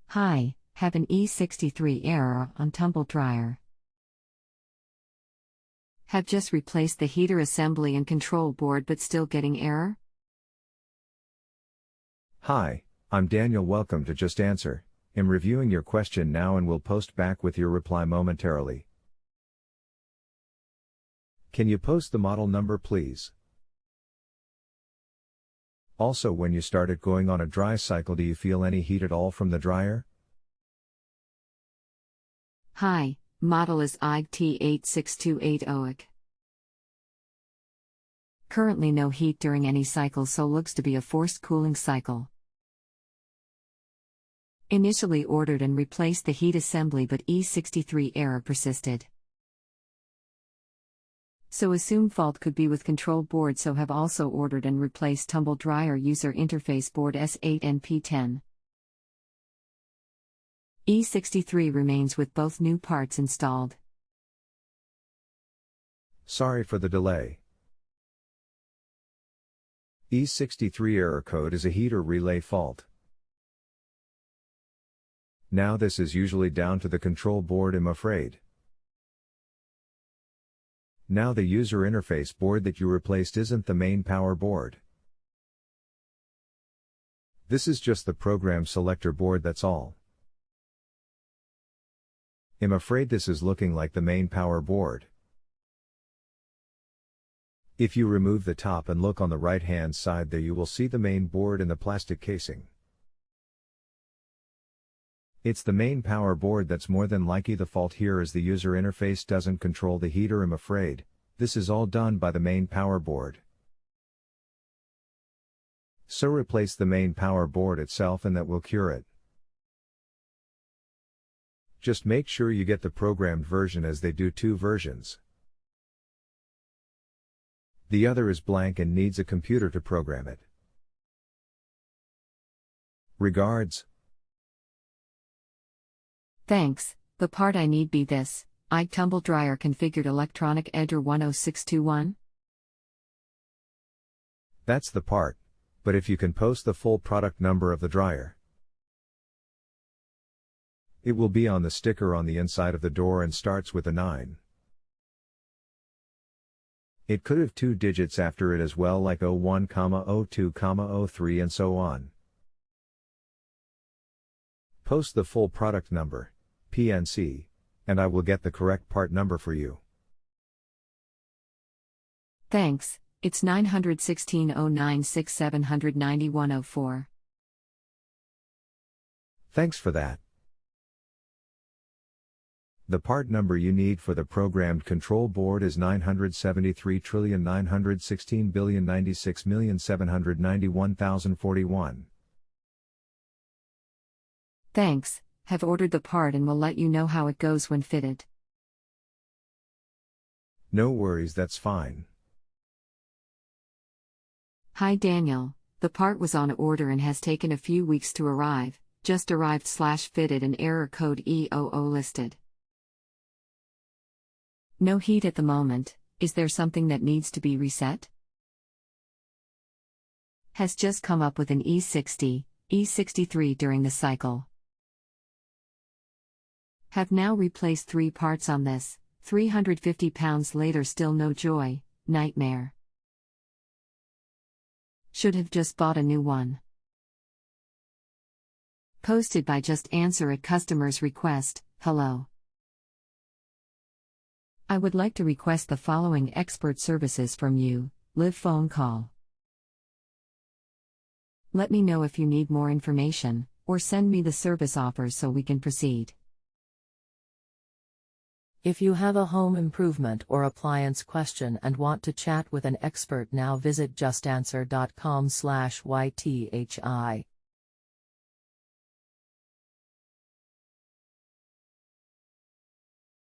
Hi, have an E63 error on Tumble dryer. Have just replaced the heater assembly and control board but still getting error? Hi, I'm Daniel. Welcome to Just Answer. I'm reviewing your question now and will post back with your reply momentarily. Can you post the model number please? Also, when you started going on a dry cycle, do you feel any heat at all from the dryer? Hi, model is AEG T86280IC. Currently no heat during any cycle, so looks to be a forced cooling cycle. Initially ordered and replaced the heat assembly, but E63 error persisted. So assume fault could be with control board, so have also ordered and replaced Tumble dryer user interface board S8 and P10. E63 remains with both new parts installed. Sorry for the delay. E63 error code is a heater relay fault. Now this is usually down to the control board, I'm afraid. Now the user interface board that you replaced isn't the main power board. This is just the program selector board, that's all. I'm afraid this is looking like the main power board. If you remove the top and look on the right hand side there, you will see the main board in the plastic casing. It's the main power board that's more than likely the fault here, as the user interface doesn't control the heater. I'm afraid this is all done by the main power board. So replace the main power board itself and that will cure it. Just make sure you get the programmed version, as they do two versions. The other is blank and needs a computer to program it. Regards. Thanks. The part I need be this: AEG Tumble dryer configured electronic edger 10621. That's the part. But if you can post the full product number of the dryer, it will be on the sticker on the inside of the door and starts with a 9. It could have 2 digits after it as well, like 01, 02, 03 and so on. Post the full product number, PNC, and I will get the correct part number for you. Thanks. It's 916.096.791.04. Thanks for that. The part number you need for the programmed control board is 973,916,096,791,041. Thanks. Have ordered the part and will let you know how it goes when fitted. No worries, that's fine. Hi Daniel, the part was on order and has taken a few weeks to arrive, just arrived / fitted and error code E00 listed. No heat at the moment. Is there something that needs to be reset? Has just come up with an E60, E63 during the cycle. Have now replaced 3 parts on this, 350 pounds later still no joy, nightmare. Should have just bought a new one. Posted by JustAnswer at customer's request. Hello. I would like to request the following expert services from you: live phone call. Let me know if you need more information, or send me the service offers so we can proceed. If you have a home improvement or appliance question and want to chat with an expert, now visit justanswer.com/YTHI.